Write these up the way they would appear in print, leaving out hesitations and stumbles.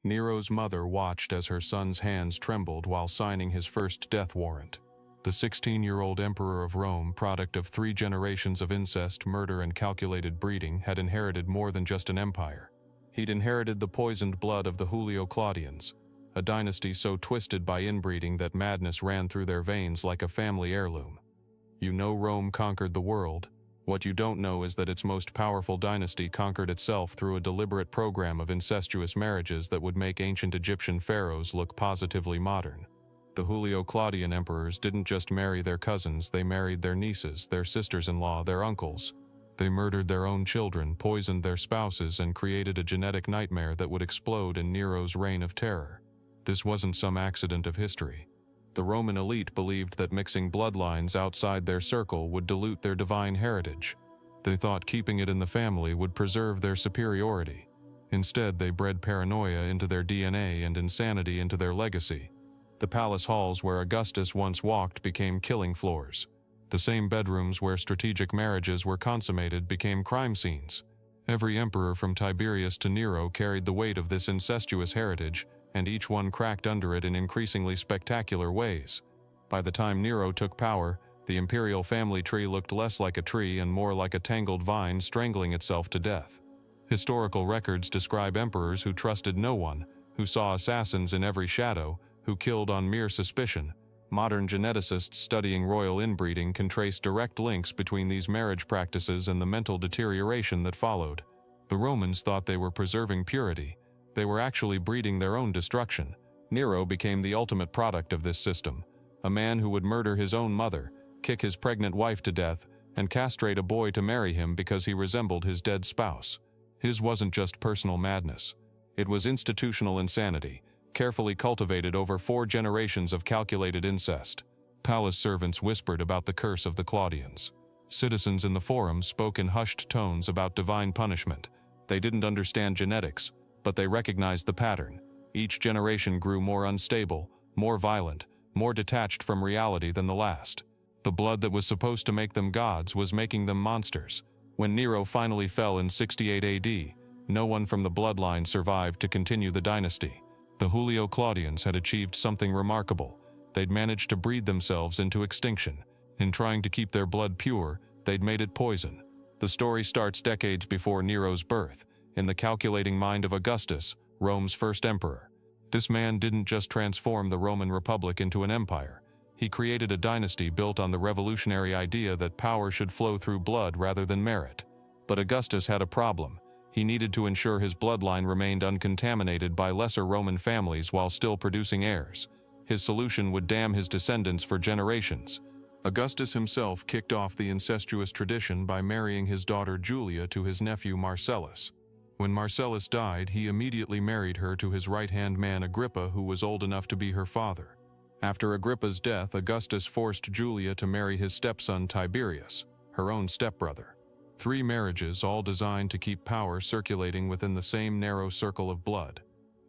Nero's mother watched as her son's hands trembled while signing his first death warrant. The 16-year-old emperor of Rome, product of 3 generations of incest, murder, and calculated breeding, had inherited more than just an empire. He'd inherited the poisoned blood of the Julio-Claudians, a dynasty so twisted by inbreeding that madness ran through their veins like a family heirloom. You know Rome conquered the world. What you don't know is that its most powerful dynasty conquered itself through a deliberate program of incestuous marriages that would make ancient Egyptian pharaohs look positively modern. The Julio-Claudian emperors didn't just marry their cousins, they married their nieces, their sisters-in-law, their uncles. They murdered their own children, poisoned their spouses, and created a genetic nightmare that would explode in Nero's reign of terror. This wasn't some accident of history. The Roman elite believed that mixing bloodlines outside their circle would dilute their divine heritage. They thought keeping it in the family would preserve their superiority. Instead, they bred paranoia into their DNA and insanity into their legacy. The palace halls where Augustus once walked became killing floors. The same bedrooms where strategic marriages were consummated became crime scenes. Every emperor from Tiberius to Nero carried the weight of this incestuous heritage, and each one cracked under it in increasingly spectacular ways. By the time Nero took power, the imperial family tree looked less like a tree and more like a tangled vine strangling itself to death. Historical records describe emperors who trusted no one, who saw assassins in every shadow, who killed on mere suspicion. Modern geneticists studying royal inbreeding can trace direct links between these marriage practices and the mental deterioration that followed. The Romans thought they were preserving purity. They were actually breeding their own destruction. Nero became the ultimate product of this system, a man who would murder his own mother, kick his pregnant wife to death, and castrate a boy to marry him because he resembled his dead spouse. His wasn't just personal madness. It was institutional insanity, carefully cultivated over 4 generations of calculated incest. Palace servants whispered about the curse of the Claudians. Citizens in the forum spoke in hushed tones about divine punishment. They didn't understand genetics, but they recognized the pattern. Each generation grew more unstable, more violent, more detached from reality than the last. The blood that was supposed to make them gods was making them monsters. When Nero finally fell in 68 AD, no one from the bloodline survived to continue the dynasty. The Julio-Claudians had achieved something remarkable. They'd managed to breed themselves into extinction. In trying to keep their blood pure, they'd made it poison. The story starts decades before Nero's birth, in the calculating mind of Augustus, Rome's first emperor. This man didn't just transform the Roman Republic into an empire. He created a dynasty built on the revolutionary idea that power should flow through blood rather than merit. But Augustus had a problem. He needed to ensure his bloodline remained uncontaminated by lesser Roman families while still producing heirs. His solution would damn his descendants for generations. Augustus himself kicked off the incestuous tradition by marrying his daughter Julia to his nephew Marcellus. When Marcellus died, he immediately married her to his right-hand man Agrippa, who was old enough to be her father. After Agrippa's death, Augustus forced Julia to marry his stepson Tiberius, her own stepbrother. 3 marriages, all designed to keep power circulating within the same narrow circle of blood.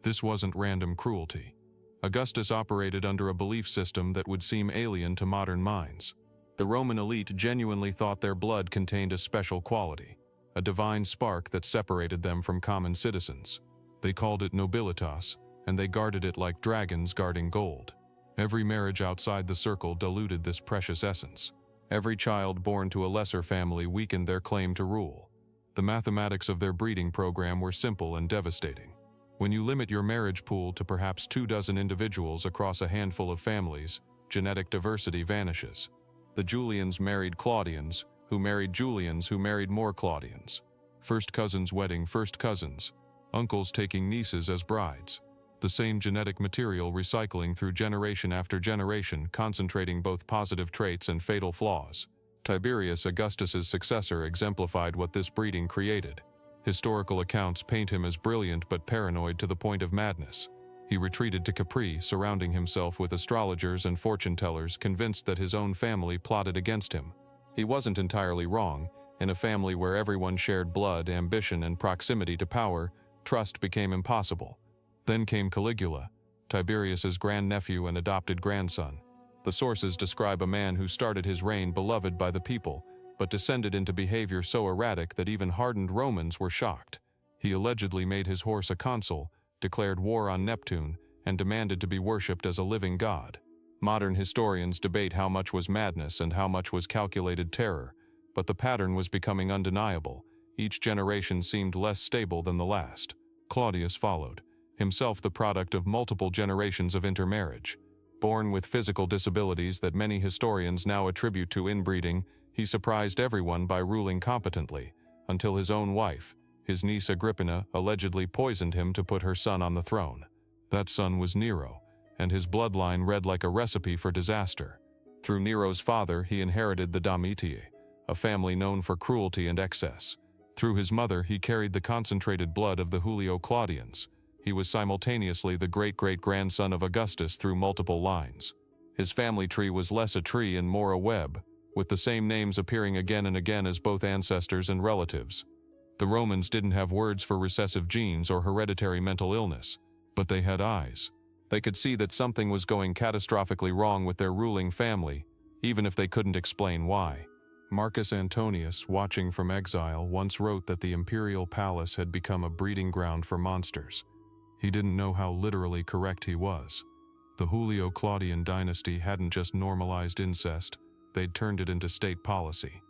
This wasn't random cruelty. Augustus operated under a belief system that would seem alien to modern minds. The Roman elite genuinely thought their blood contained a special quality, a divine spark that separated them from common citizens. They called it nobilitas, and they guarded it like dragons guarding gold. Every marriage outside the circle diluted this precious essence. Every child born to a lesser family weakened their claim to rule. The mathematics of their breeding program were simple and devastating. When you limit your marriage pool to perhaps 24 individuals across a handful of families, genetic diversity vanishes. The Julians married Claudians, who married Julians, who married more Claudians. First cousins wedding first cousins. Uncles taking nieces as brides. The same genetic material recycling through generation after generation, concentrating both positive traits and fatal flaws. Tiberius, Augustus's successor, exemplified what this breeding created. Historical accounts paint him as brilliant but paranoid to the point of madness. He retreated to Capri, surrounding himself with astrologers and fortune-tellers, convinced that his own family plotted against him. He wasn't entirely wrong. In a family where everyone shared blood, ambition, and proximity to power, trust became impossible. Then came Caligula, Tiberius's grandnephew and adopted grandson. The sources describe a man who started his reign beloved by the people, but descended into behavior so erratic that even hardened Romans were shocked. He allegedly made his horse a consul, declared war on Neptune, and demanded to be worshipped as a living god. Modern historians debate how much was madness and how much was calculated terror, but the pattern was becoming undeniable. Each generation seemed less stable than the last. Claudius followed, himself the product of multiple generations of intermarriage. Born with physical disabilities that many historians now attribute to inbreeding, he surprised everyone by ruling competently, until his own wife, his niece Agrippina, allegedly poisoned him to put her son on the throne. That son was Nero, and his bloodline read like a recipe for disaster. Through Nero's father, he inherited the Dynasty, a family known for cruelty and excess. Through his mother, he carried the concentrated blood of the Julio-Claudians. He was simultaneously the great-great-grandson of Augustus through multiple lines. His family tree was less a tree and more a web, with the same names appearing again and again as both ancestors and relatives. The Romans didn't have words for recessive genes or hereditary mental illness, but they had eyes. They could see that something was going catastrophically wrong with their ruling family, even if they couldn't explain why. Marcus Antonius, watching from exile, once wrote that the imperial palace had become a breeding ground for monsters. He didn't know how literally correct he was. The Julio-Claudian dynasty hadn't just normalized incest, they'd turned it into state policy.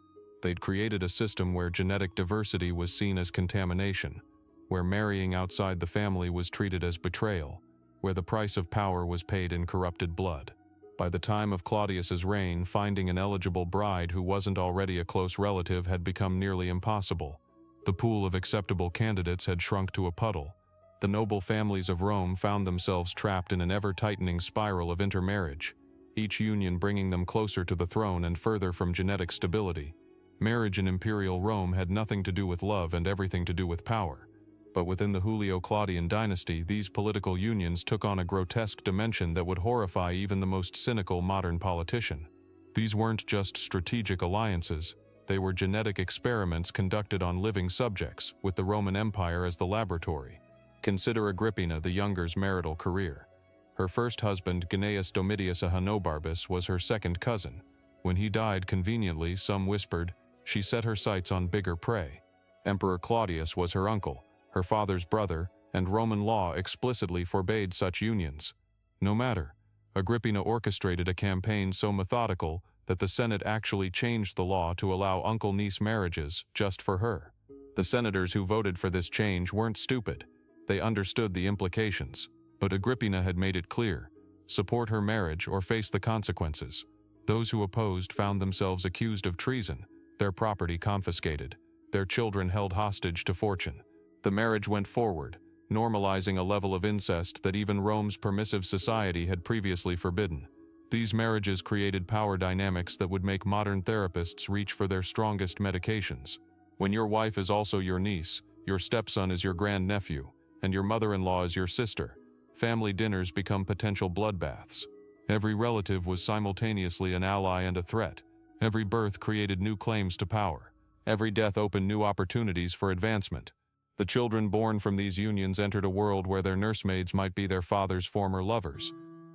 They'd created a system where genetic diversity was seen as contamination, where marrying outside the family was treated as betrayal, where the price of power was paid in corrupted blood. By the time of Claudius's reign, finding an eligible bride who wasn't already a close relative had become nearly impossible. The pool of acceptable candidates had shrunk to a puddle. The noble families of Rome found themselves trapped in an ever-tightening spiral of intermarriage, each union bringing them closer to the throne and further from genetic stability. Marriage in Imperial Rome had nothing to do with love and everything to do with power. But within the Julio-Claudian dynasty, these political unions took on a grotesque dimension that would horrify even the most cynical modern politician. These weren't just strategic alliances, they were genetic experiments conducted on living subjects, with the Roman Empire as the laboratory. Consider Agrippina the Younger's marital career. Her first husband, Gnaeus Domitius Ahenobarbus, was her second cousin. When he died conveniently, some whispered, she set her sights on bigger prey. Emperor Claudius was her uncle, her father's brother, and Roman law explicitly forbade such unions. No matter, Agrippina orchestrated a campaign so methodical that the Senate actually changed the law to allow uncle-niece marriages just for her. The senators who voted for this change weren't stupid. They understood the implications, but Agrippina had made it clear: support her marriage or face the consequences. Those who opposed found themselves accused of treason, their property confiscated, their children held hostage to fortune. The marriage went forward, normalizing a level of incest that even Rome's permissive society had previously forbidden. These marriages created power dynamics that would make modern therapists reach for their strongest medications. When your wife is also your niece, your stepson is your grandnephew, and your mother-in-law is your sister, family dinners become potential bloodbaths. Every relative was simultaneously an ally and a threat. Every birth created new claims to power. Every death opened new opportunities for advancement. The children born from these unions entered a world where their nursemaids might be their father's former lovers,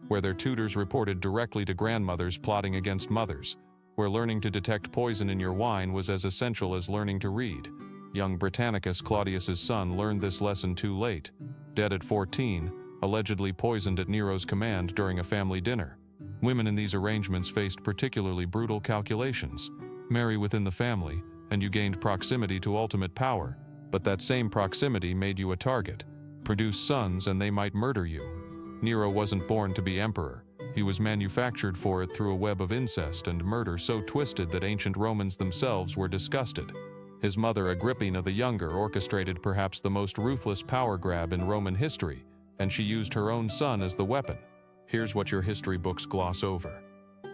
where their tutors reported directly to grandmothers plotting against mothers, where learning to detect poison in your wine was as essential as learning to read. Young Britannicus, Claudius's son, learned this lesson too late. Dead at 14, allegedly poisoned at Nero's command during a family dinner. Women in these arrangements faced particularly brutal calculations. Marry within the family, and you gained proximity to ultimate power. But that same proximity made you a target. Produce sons and they might murder you. Nero wasn't born to be emperor. He was manufactured for it through a web of incest and murder so twisted that ancient Romans themselves were disgusted. His mother, Agrippina the Younger, orchestrated perhaps the most ruthless power grab in Roman history, and she used her own son as the weapon. Here's what your history books gloss over.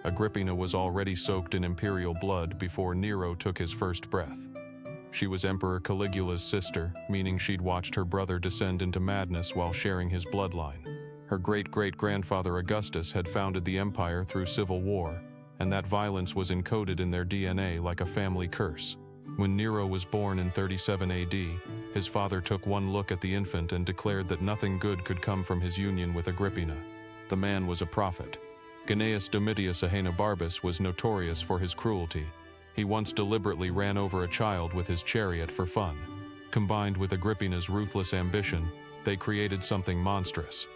Agrippina was already soaked in imperial blood before Nero took his first breath. She was Emperor Caligula's sister, meaning she'd watched her brother descend into madness while sharing his bloodline. Her great-great-grandfather Augustus had founded the empire through civil war, and that violence was encoded in their DNA like a family curse. When Nero was born in 37 AD, his father took one look at the infant and declared that nothing good could come from his union with Agrippina. The man was a prophet. Gnaeus Domitius Ahenobarbus was notorious for his cruelty. He once deliberately ran over a child with his chariot for fun. Combined with Agrippina's ruthless ambition, They created something monstrous.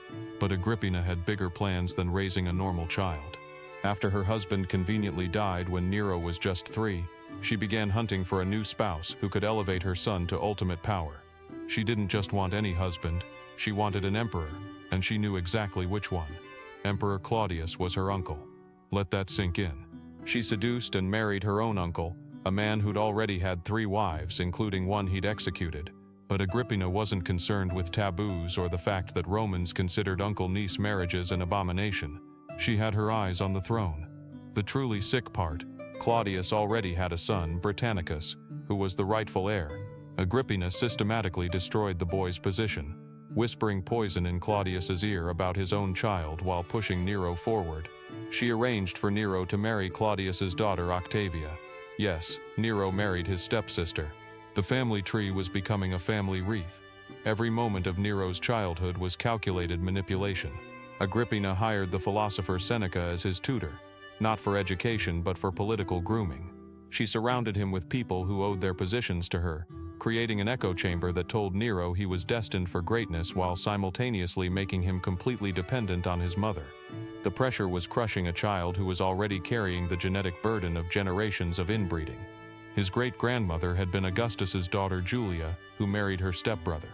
But Agrippina had bigger plans than raising a normal child. After her husband conveniently died when Nero was just 3, she began hunting for a new spouse who could elevate her son to ultimate power. She didn't just want any husband, she wanted an emperor, and she knew exactly which one. Emperor Claudius was her uncle. Let that sink in. She seduced and married her own uncle, a man who'd already had 3 wives, including one he'd executed. But Agrippina wasn't concerned with taboos or the fact that Romans considered uncle-niece marriages an abomination. She had her eyes on the throne. The truly sick part, Claudius already had a son, Britannicus, who was the rightful heir. Agrippina systematically destroyed the boy's position, whispering poison in Claudius's ear about his own child while pushing Nero forward. She arranged for Nero to marry Claudius's daughter Octavia. Yes, Nero married his stepsister. The family tree was becoming a family wreath. Every moment of Nero's childhood was calculated manipulation. Agrippina hired the philosopher Seneca as his tutor, not for education but for political grooming. She surrounded him with people who owed their positions to her, creating an echo chamber that told Nero he was destined for greatness while simultaneously making him completely dependent on his mother. The pressure was crushing a child who was already carrying the genetic burden of generations of inbreeding. His great-grandmother had been Augustus's daughter Julia, who married her stepbrother.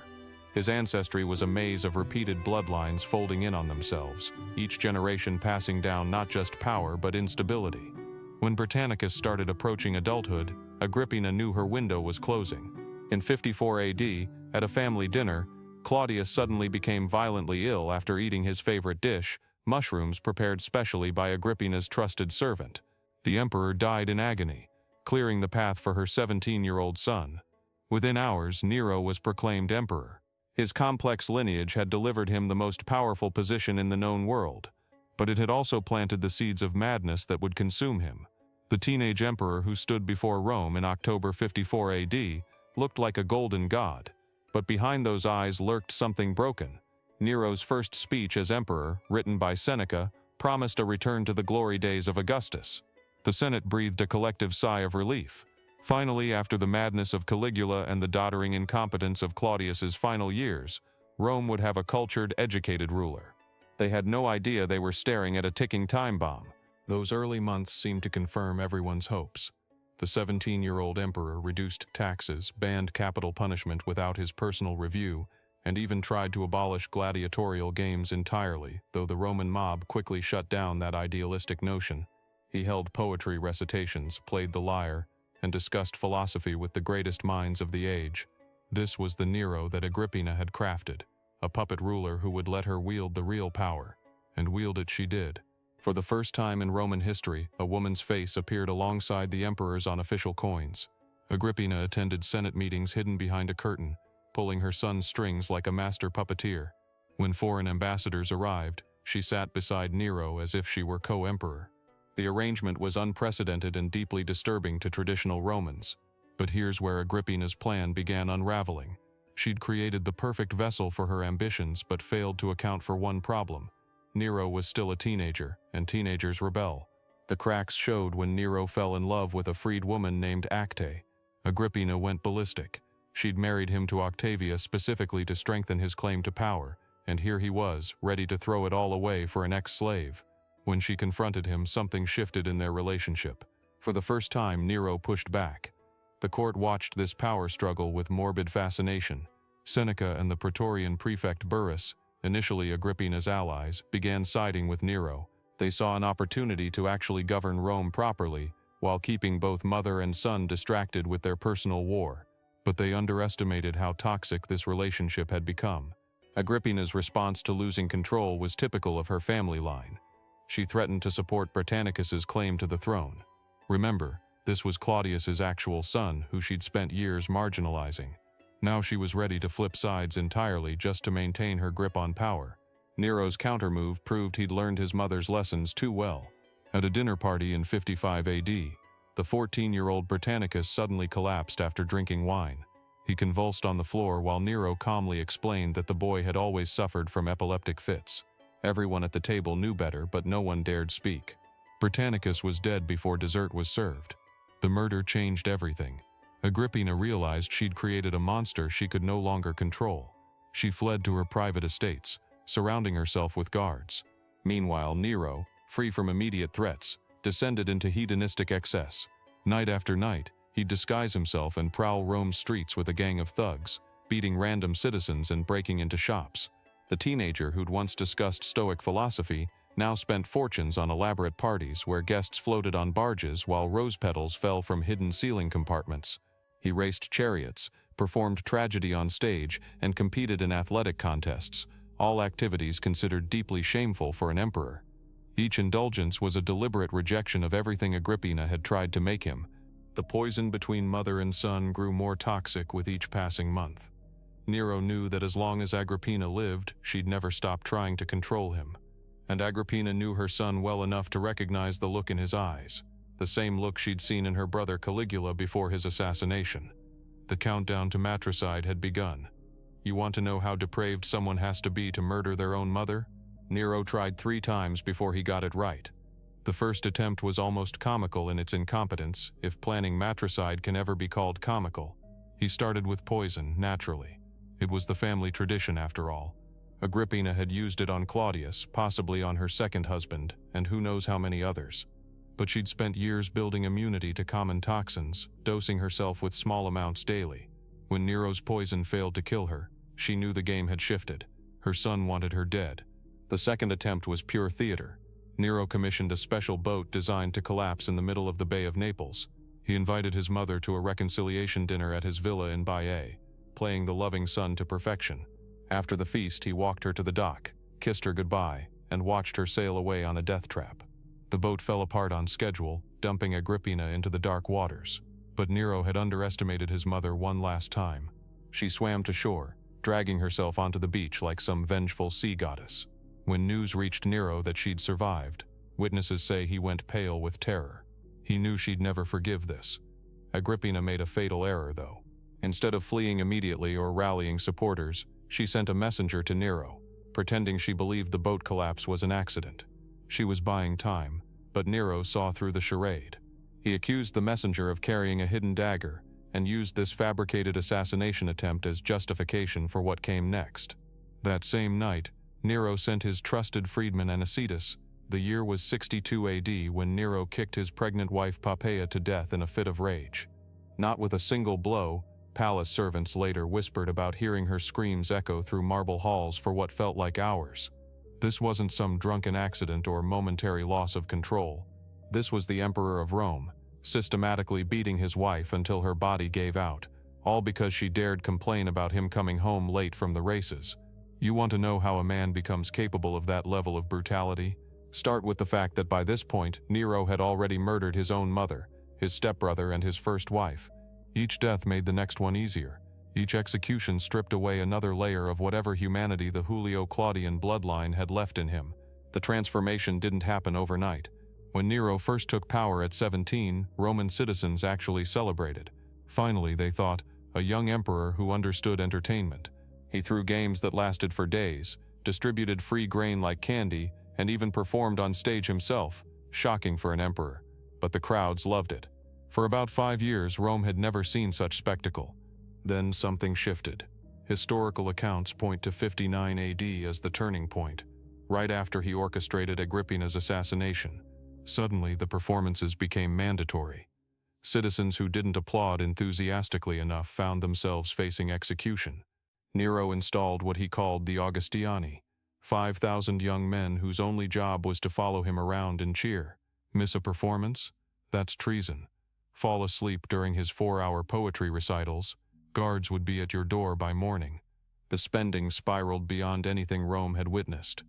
His ancestry was a maze of repeated bloodlines folding in on themselves, each generation passing down not just power but instability. When Britannicus started approaching adulthood, Agrippina knew her window was closing. In 54 AD, at a family dinner, Claudius suddenly became violently ill after eating his favorite dish, mushrooms prepared specially by Agrippina's trusted servant. The emperor died in agony, clearing the path for her 17-year-old son. Within hours, Nero was proclaimed emperor. His complex lineage had delivered him the most powerful position in the known world, but it had also planted the seeds of madness that would consume him. The teenage emperor who stood before Rome in October 54 AD looked like a golden god, but behind those eyes lurked something broken. Nero's first speech as emperor, written by Seneca, promised a return to the glory days of Augustus. The Senate breathed a collective sigh of relief. Finally, after the madness of Caligula and the doddering incompetence of Claudius's final years, Rome would have a cultured, educated ruler. They had no idea they were staring at a ticking time bomb. Those early months seemed to confirm everyone's hopes. The 17-year-old emperor reduced taxes, banned capital punishment without his personal review, and even tried to abolish gladiatorial games entirely, though the Roman mob quickly shut down that idealistic notion. He held poetry recitations, played the lyre, and discussed philosophy with the greatest minds of the age. This was the Nero that Agrippina had crafted, a puppet ruler who would let her wield the real power, and wield it she did. For the first time in Roman history, a woman's face appeared alongside the emperor's on official coins. Agrippina attended Senate meetings hidden behind a curtain, pulling her son's strings like a master puppeteer. When foreign ambassadors arrived, she sat beside Nero as if she were co-emperor. The arrangement was unprecedented and deeply disturbing to traditional Romans. But here's where Agrippina's plan began unraveling. She'd created the perfect vessel for her ambitions but failed to account for one problem. Nero was still a teenager, and teenagers rebel. The cracks showed when Nero fell in love with a freed woman named Acte. Agrippina went ballistic. She'd married him to Octavia specifically to strengthen his claim to power, and here he was, ready to throw it all away for an ex-slave. When she confronted him, something shifted in their relationship. For the first time, Nero pushed back. The court watched this power struggle with morbid fascination. Seneca and the Praetorian prefect Burrus, initially Agrippina's allies, began siding with Nero. They saw an opportunity to actually govern Rome properly, while keeping both mother and son distracted with their personal war. But they underestimated how toxic this relationship had become. Agrippina's response to losing control was typical of her family line. She threatened to support Britannicus's claim to the throne. Remember, this was Claudius's actual son, who she'd spent years marginalizing. Now she was ready to flip sides entirely just to maintain her grip on power. Nero's countermove proved he'd learned his mother's lessons too well. At a dinner party in 55 AD, the 14-year-old Britannicus suddenly collapsed after drinking wine. He convulsed on the floor while Nero calmly explained that the boy had always suffered from epileptic fits. Everyone at the table knew better, but no one dared speak. Britannicus was dead before dessert was served. The murder changed everything. Agrippina realized she'd created a monster she could no longer control. She fled to her private estates, surrounding herself with guards. Meanwhile, Nero, free from immediate threats, descended into hedonistic excess. Night after night, he'd disguise himself and prowl Rome's streets with a gang of thugs, beating random citizens and breaking into shops. The teenager who'd once discussed Stoic philosophy now spent fortunes on elaborate parties where guests floated on barges while rose petals fell from hidden ceiling compartments. He raced chariots, performed tragedy on stage, and competed in athletic contests, all activities considered deeply shameful for an emperor. Each indulgence was a deliberate rejection of everything Agrippina had tried to make him. The poison between mother and son grew more toxic with each passing month. Nero knew that as long as Agrippina lived, she'd never stop trying to control him. And Agrippina knew her son well enough to recognize the look in his eyes, the same look she'd seen in her brother Caligula before his assassination. The countdown to matricide had begun. You want to know how depraved someone has to be to murder their own mother? Nero tried 3 times before he got it right. The first attempt was almost comical in its incompetence, if planning matricide can ever be called comical. He started with poison, naturally. It was the family tradition, after all. Agrippina had used it on Claudius, possibly on her second husband, and who knows how many others. But she'd spent years building immunity to common toxins, dosing herself with small amounts daily. When Nero's poison failed to kill her, she knew the game had shifted. Her son wanted her dead. The second attempt was pure theater. Nero commissioned a special boat designed to collapse in the middle of the Bay of Naples. He invited his mother to a reconciliation dinner at his villa in Baiae, playing the loving son to perfection. After the feast, he walked her to the dock, kissed her goodbye, and watched her sail away on a death trap. The boat fell apart on schedule, dumping Agrippina into the dark waters. But Nero had underestimated his mother one last time. She swam to shore, dragging herself onto the beach like some vengeful sea goddess. When news reached Nero that she'd survived, witnesses say he went pale with terror. He knew she'd never forgive this. Agrippina made a fatal error, though. Instead of fleeing immediately or rallying supporters, she sent a messenger to Nero, pretending she believed the boat collapse was an accident. She was buying time, but Nero saw through the charade. He accused the messenger of carrying a hidden dagger and used this fabricated assassination attempt as justification for what came next. That same night, Nero sent his trusted freedman Anicetus. The year was 62 AD when Nero kicked his pregnant wife Poppaea to death in a fit of rage. Not with a single blow, palace servants later whispered about hearing her screams echo through marble halls for what felt like hours. This wasn't some drunken accident or momentary loss of control. This was the Emperor of Rome, systematically beating his wife until her body gave out, all because she dared complain about him coming home late from the races. You want to know how a man becomes capable of that level of brutality? Start with the fact that by this point, Nero had already murdered his own mother, his stepbrother, and his first wife. Each death made the next one easier. Each execution stripped away another layer of whatever humanity the Julio-Claudian bloodline had left in him. The transformation didn't happen overnight. When Nero first took power at 17, Roman citizens actually celebrated. Finally, they thought, a young emperor who understood entertainment. He threw games that lasted for days, distributed free grain like candy, and even performed on stage himself, shocking for an emperor. But the crowds loved it. For about 5 years, Rome had never seen such spectacle. Then something shifted. Historical accounts point to 59 AD as the turning point, right after he orchestrated Agrippina's assassination. Suddenly, the performances became mandatory. Citizens who didn't applaud enthusiastically enough found themselves facing execution. Nero installed what he called the Augustiani, 5,000 young men whose only job was to follow him around and cheer. Miss a performance? That's treason. Fall asleep during his 4-hour poetry recitals? Guards would be at your door by morning. The spending spiraled beyond anything Rome had witnessed.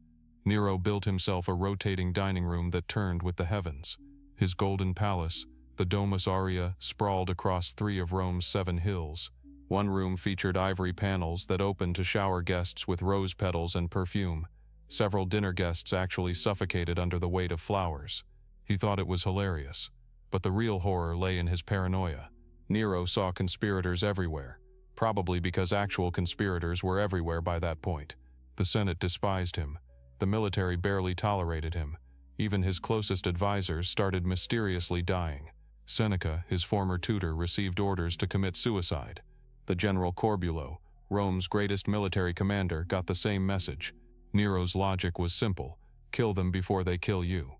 Nero built himself a rotating dining room that turned with the heavens. His golden palace, the Domus Aurea, sprawled across 3 of Rome's 7 hills. One room featured ivory panels that opened to shower guests with rose petals and perfume. Several dinner guests actually suffocated under the weight of flowers. He thought it was hilarious. But the real horror lay in his paranoia. Nero saw conspirators everywhere, probably because actual conspirators were everywhere by that point. The Senate despised him. The military barely tolerated him. Even his closest advisors started mysteriously dying. Seneca, his former tutor, received orders to commit suicide. The General Corbulo, Rome's greatest military commander, got the same message. Nero's logic was simple: kill them before they kill you.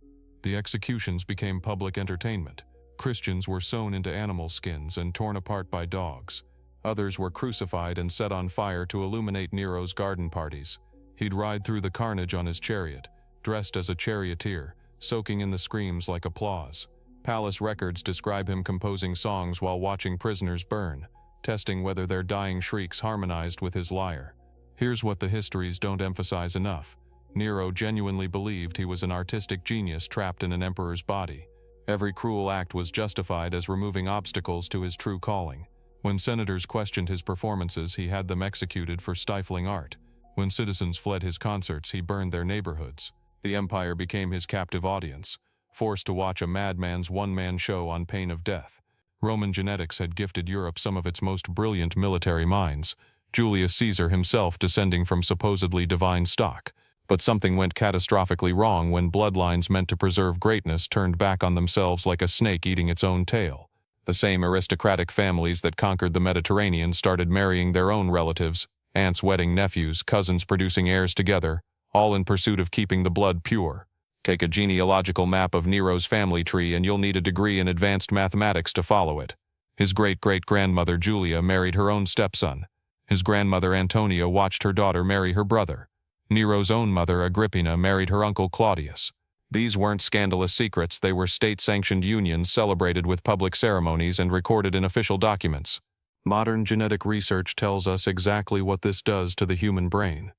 The executions became public entertainment. Christians were sewn into animal skins and torn apart by dogs. Others were crucified and set on fire to illuminate Nero's garden parties. He'd ride through the carnage on his chariot, dressed as a charioteer, soaking in the screams like applause. Palace records describe him composing songs while watching prisoners burn, testing whether their dying shrieks harmonized with his lyre. Here's what the histories don't emphasize enough. Nero genuinely believed he was an artistic genius trapped in an emperor's body. Every cruel act was justified as removing obstacles to his true calling. When senators questioned his performances, he had them executed for stifling art. When citizens fled his concerts, he burned their neighborhoods. The empire became his captive audience, forced to watch a madman's one-man show on pain of death. Roman genetics had gifted Europe some of its most brilliant military minds, Julius Caesar himself descending from supposedly divine stock. But something went catastrophically wrong when bloodlines meant to preserve greatness turned back on themselves like a snake eating its own tail. The same aristocratic families that conquered the Mediterranean started marrying their own relatives, aunts wedding nephews, cousins producing heirs together, all in pursuit of keeping the blood pure. Take a genealogical map of Nero's family tree and you'll need a degree in advanced mathematics to follow it. His great-great-grandmother Julia married her own stepson. His grandmother Antonia watched her daughter marry her brother. Nero's own mother Agrippina married her uncle Claudius. These weren't scandalous secrets, they were state-sanctioned unions celebrated with public ceremonies and recorded in official documents. Modern genetic research tells us exactly what this does to the human brain.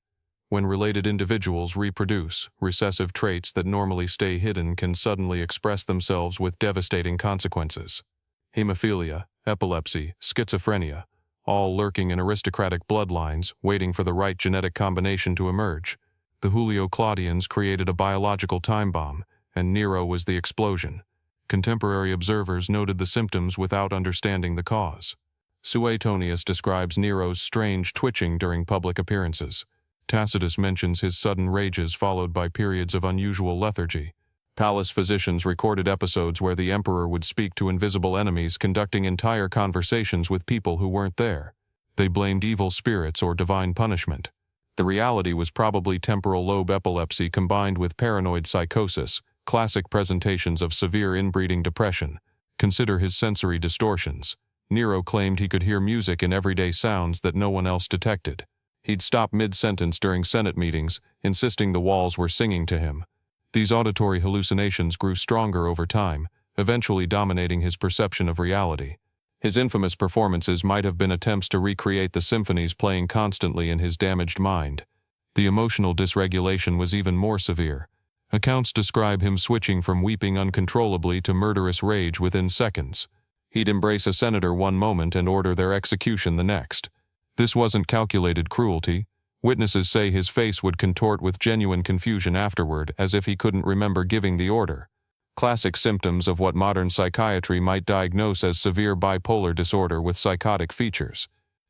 When related individuals reproduce, recessive traits that normally stay hidden can suddenly express themselves with devastating consequences. Hemophilia, epilepsy, schizophrenia, all lurking in aristocratic bloodlines, waiting for the right genetic combination to emerge. The Julio-Claudians created a biological time bomb, and Nero was the explosion. Contemporary observers noted the symptoms without understanding the cause. Suetonius describes Nero's strange twitching during public appearances. Tacitus mentions his sudden rages followed by periods of unusual lethargy. Palace physicians recorded episodes where the emperor would speak to invisible enemies, conducting entire conversations with people who weren't there. They blamed evil spirits or divine punishment. The reality was probably temporal lobe epilepsy combined with paranoid psychosis, classic presentations of severe inbreeding depression. Consider his sensory distortions. Nero claimed he could hear music in everyday sounds that no one else detected. He'd stop mid-sentence during Senate meetings, insisting the walls were singing to him. These auditory hallucinations grew stronger over time, eventually dominating his perception of reality. His infamous performances might have been attempts to recreate the symphonies playing constantly in his damaged mind. The emotional dysregulation was even more severe. Accounts describe him switching from weeping uncontrollably to murderous rage within seconds. He'd embrace a senator one moment and order their execution the next. This wasn't calculated cruelty. Witnesses say his face would contort with genuine confusion afterward, as if he couldn't remember giving the order. Classic symptoms of what modern psychiatry might diagnose as severe bipolar disorder with psychotic features.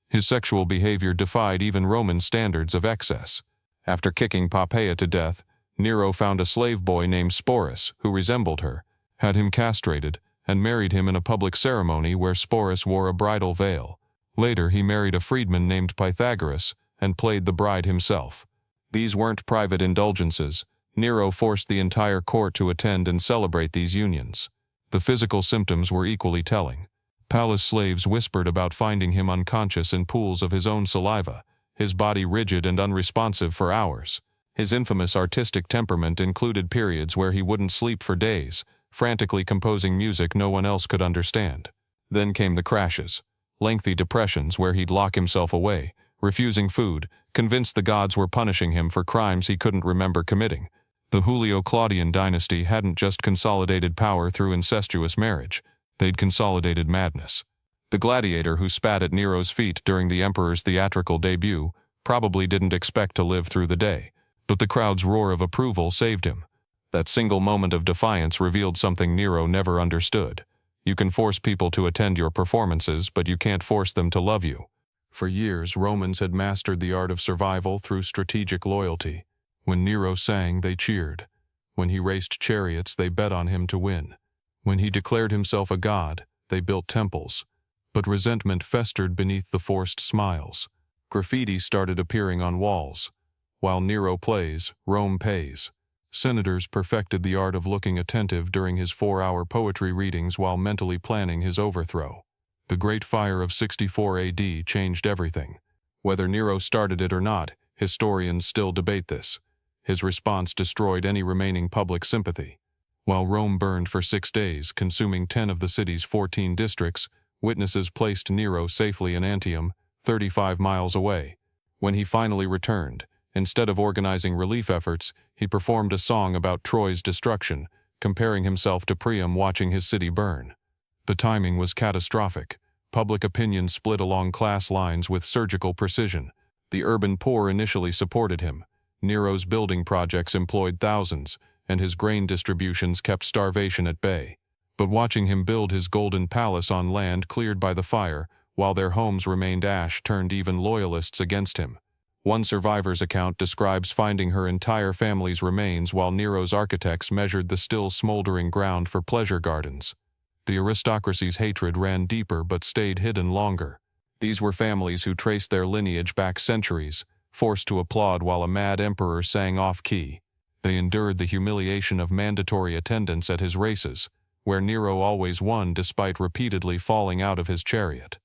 His sexual behavior defied even Roman standards of excess. After kicking Poppaea to death, Nero found a slave boy named Sporus, who resembled her, had him castrated, and married him in a public ceremony where Sporus wore a bridal veil. Later he married a freedman named Pythagoras, and played the bride himself. These weren't private indulgences. Nero forced the entire court to attend and celebrate these unions. The physical symptoms were equally telling. Palace slaves whispered about finding him unconscious in pools of his own saliva, his body rigid and unresponsive for hours. His infamous artistic temperament included periods where he wouldn't sleep for days, frantically composing music no one else could understand. Then came the crashes. Lengthy depressions where he'd lock himself away, refusing food, convinced the gods were punishing him for crimes he couldn't remember committing. The Julio-Claudian dynasty hadn't just consolidated power through incestuous marriage, they'd consolidated madness. The gladiator who spat at Nero's feet during the emperor's theatrical debut probably didn't expect to live through the day, but the crowd's roar of approval saved him. That single moment of defiance revealed something Nero never understood. You can force people to attend your performances, but you can't force them to love you. For years, Romans had mastered the art of survival through strategic loyalty. When Nero sang, they cheered. When he raced chariots, they bet on him to win. When he declared himself a god, they built temples. But resentment festered beneath the forced smiles. Graffiti started appearing on walls. While Nero plays, Rome pays. Senators perfected the art of looking attentive during his 4-hour poetry readings while mentally planning his overthrow. The Great Fire of 64 AD changed everything. Whether Nero started it or not, historians still debate this. His response destroyed any remaining public sympathy. While Rome burned for 6 days, consuming 10 of the city's 14 districts, witnesses placed Nero safely in Antium, 35 miles away. When he finally returned, instead of organizing relief efforts, he performed a song about Troy's destruction, comparing himself to Priam watching his city burn. The timing was catastrophic. Public opinion split along class lines with surgical precision. The urban poor initially supported him. Nero's building projects employed thousands, and his grain distributions kept starvation at bay. But watching him build his golden palace on land cleared by the fire, while their homes remained ash, turned even loyalists against him. One survivor's account describes finding her entire family's remains while Nero's architects measured the still smoldering ground for pleasure gardens. The aristocracy's hatred ran deeper but stayed hidden longer. These were families who traced their lineage back centuries, forced to applaud while a mad emperor sang off-key. They endured the humiliation of mandatory attendance at his races, where Nero always won despite repeatedly falling out of his chariot.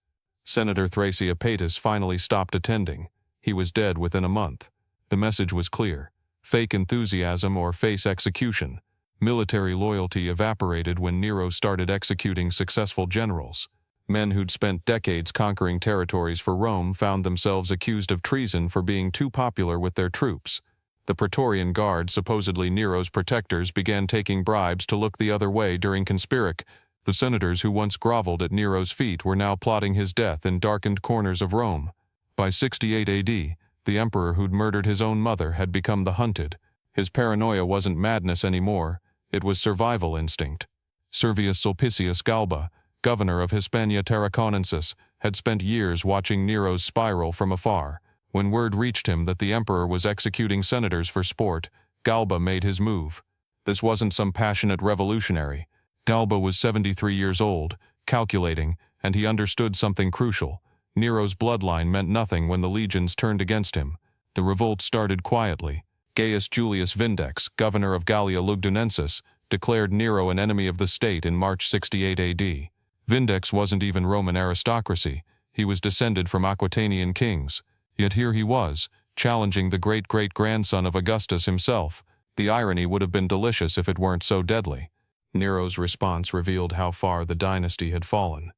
Senator Thrasea finally stopped attending. He was dead within a month. The message was clear: fake enthusiasm or face execution. Military loyalty evaporated when Nero started executing successful generals. Men who'd spent decades conquering territories for Rome found themselves accused of treason for being too popular with their troops. The Praetorian Guard, supposedly Nero's protectors, began taking bribes to look the other way during conspiracy. The senators who once groveled at Nero's feet were now plotting his death in darkened corners of Rome. By 68 AD, the emperor who'd murdered his own mother had become the hunted. His paranoia wasn't madness anymore, it was survival instinct. Servius Sulpicius Galba, governor of Hispania Tarraconensis, had spent years watching Nero's spiral from afar. When word reached him that the emperor was executing senators for sport, Galba made his move. This wasn't some passionate revolutionary. Galba was 73 years old, calculating, and he understood something crucial. Nero's bloodline meant nothing when the legions turned against him. The revolt started quietly. Gaius Julius Vindex, governor of Gallia Lugdunensis, declared Nero an enemy of the state in March 68 AD. Vindex wasn't even Roman aristocracy. He was descended from Aquitanian kings. Yet here he was, challenging the great-great-grandson of Augustus himself. The irony would have been delicious if it weren't so deadly. Nero's response revealed how far the dynasty had fallen.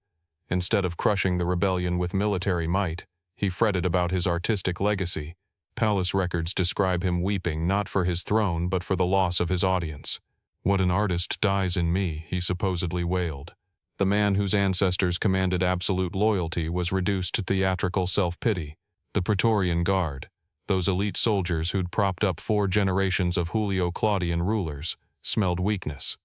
Instead of crushing the rebellion with military might, he fretted about his artistic legacy. Palace records describe him weeping not for his throne but for the loss of his audience. "What an artist dies in me," he supposedly wailed. The man whose ancestors commanded absolute loyalty was reduced to theatrical self-pity. The Praetorian Guard, those elite soldiers who'd propped up 4 generations of Julio-Claudian rulers, smelled weakness.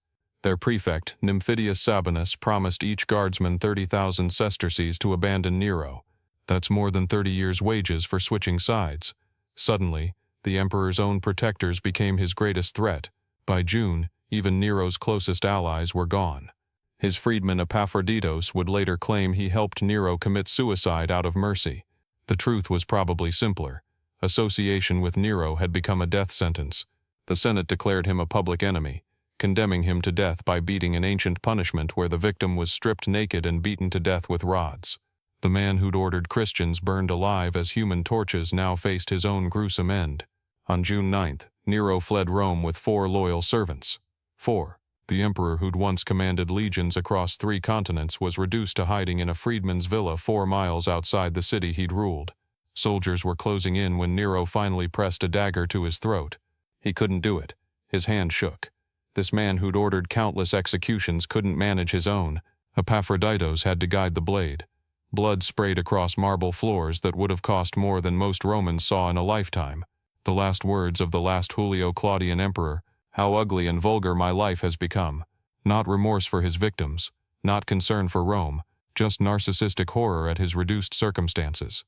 Their prefect, Nymphidius Sabinus, promised each guardsman 30,000 sesterces to abandon Nero. That's more than 30 years' wages for switching sides. Suddenly, the emperor's own protectors became his greatest threat. By June, even Nero's closest allies were gone. His freedman Epaphroditos would later claim he helped Nero commit suicide out of mercy. The truth was probably simpler. Association with Nero had become a death sentence. The Senate declared him a public enemy, condemning him to death by beating, an ancient punishment where the victim was stripped naked and beaten to death with rods. The man who'd ordered Christians burned alive as human torches now faced his own gruesome end. On June 9th, Nero fled Rome with 4 loyal servants. 4. The emperor who'd once commanded legions across 3 continents was reduced to hiding in a freedman's villa 4 miles outside the city he'd ruled. Soldiers were closing in when Nero finally pressed a dagger to his throat. He couldn't do it. His hand shook. This man who'd ordered countless executions couldn't manage his own. Epaphroditos had to guide the blade. Blood sprayed across marble floors that would have cost more than most Romans saw in a lifetime. The last words of the last Julio-Claudian emperor: "How ugly and vulgar my life has become." Not remorse for his victims, not concern for Rome, just narcissistic horror at his reduced circumstances.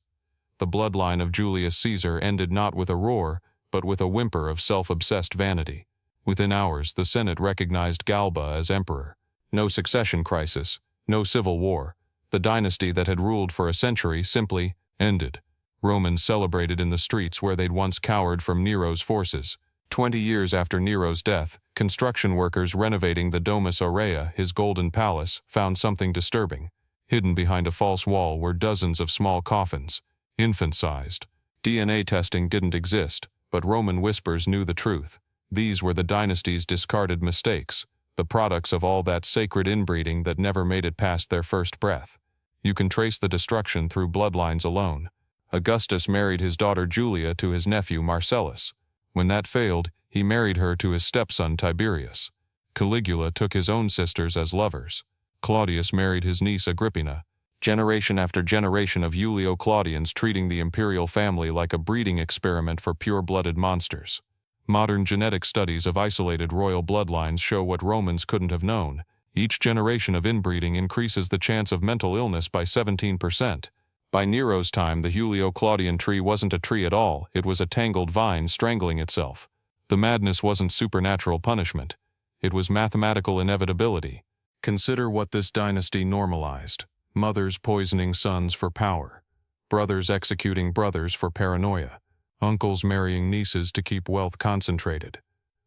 The bloodline of Julius Caesar ended not with a roar, but with a whimper of self-obsessed vanity. Within hours, the Senate recognized Galba as emperor. No succession crisis, no civil war. The dynasty that had ruled for a century simply ended. Romans celebrated in the streets where they'd once cowered from Nero's forces. 20 years after Nero's death, construction workers renovating the Domus Aurea, his golden palace, found something disturbing. Hidden behind a false wall were dozens of small coffins, infant-sized. DNA testing didn't exist, but Roman whispers knew the truth. These were the dynasty's discarded mistakes, the products of all that sacred inbreeding that never made it past their first breath. You can trace the destruction through bloodlines alone. Augustus married his daughter Julia to his nephew Marcellus. When that failed, he married her to his stepson Tiberius. Caligula took his own sisters as lovers. Claudius married his niece Agrippina. Generation after generation of Julio-Claudians treating the imperial family like a breeding experiment for pure-blooded monsters. Modern genetic studies of isolated royal bloodlines show what Romans couldn't have known. Each generation of inbreeding increases the chance of mental illness by 17%. By Nero's time, the Julio-Claudian tree wasn't a tree at all, it was a tangled vine strangling itself. The madness wasn't supernatural punishment. It was mathematical inevitability. Consider what this dynasty normalized. Mothers poisoning sons for power. Brothers executing brothers for paranoia. Uncles marrying nieces to keep wealth concentrated.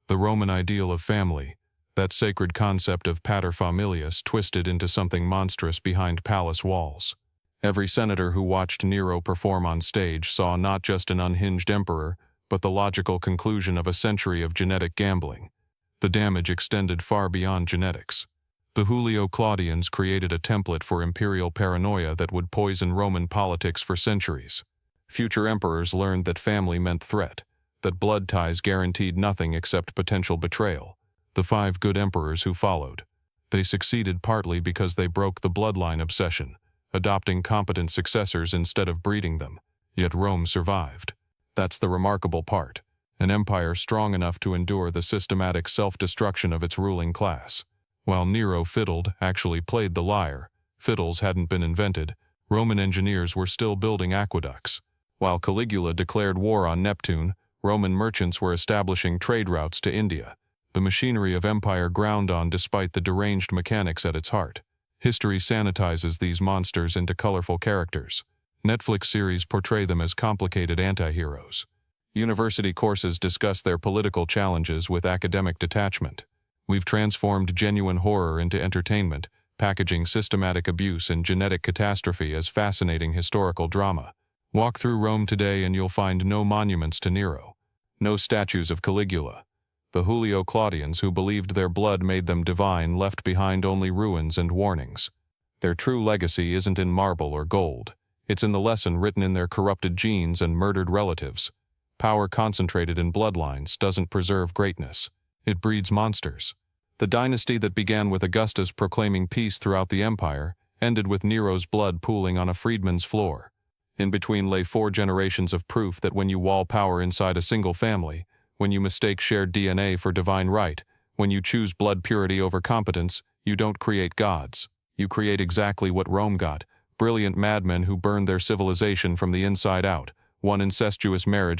The Roman ideal of family, that sacred concept of paterfamilias, twisted into something monstrous behind palace walls. Every senator who watched Nero perform on stage saw not just an unhinged emperor, but the logical conclusion of a century of genetic gambling. The damage extended far beyond genetics. The Julio-Claudians created a template for imperial paranoia that would poison Roman politics for centuries. Future emperors learned that family meant threat, that blood ties guaranteed nothing except potential betrayal. The 5 good emperors who followed. They succeeded partly because they broke the bloodline obsession, adopting competent successors instead of breeding them. Yet Rome survived. That's the remarkable part. An empire strong enough to endure the systematic self-destruction of its ruling class. While Nero fiddled, actually played the lyre, fiddles hadn't been invented, Roman engineers were still building aqueducts. While Caligula declared war on Neptune, Roman merchants were establishing trade routes to India. The machinery of empire ground on despite the deranged mechanics at its heart. History sanitizes these monsters into colorful characters. Netflix series portray them as complicated anti-heroes. University courses discuss their political challenges with academic detachment. We've transformed genuine horror into entertainment, packaging systematic abuse and genetic catastrophe as fascinating historical drama. Walk through Rome today and you'll find no monuments to Nero. No statues of Caligula. The Julio-Claudians who believed their blood made them divine left behind only ruins and warnings. Their true legacy isn't in marble or gold. It's in the lesson written in their corrupted genes and murdered relatives. Power concentrated in bloodlines doesn't preserve greatness. It breeds monsters. The dynasty that began with Augustus proclaiming peace throughout the empire ended with Nero's blood pooling on a freedman's floor. In between lay 4 generations of proof that when you wall power inside a single family, when you mistake shared DNA for divine right, when you choose blood purity over competence, you don't create gods. You create exactly what Rome got: brilliant madmen who burned their civilization from the inside out, one incestuous marriage at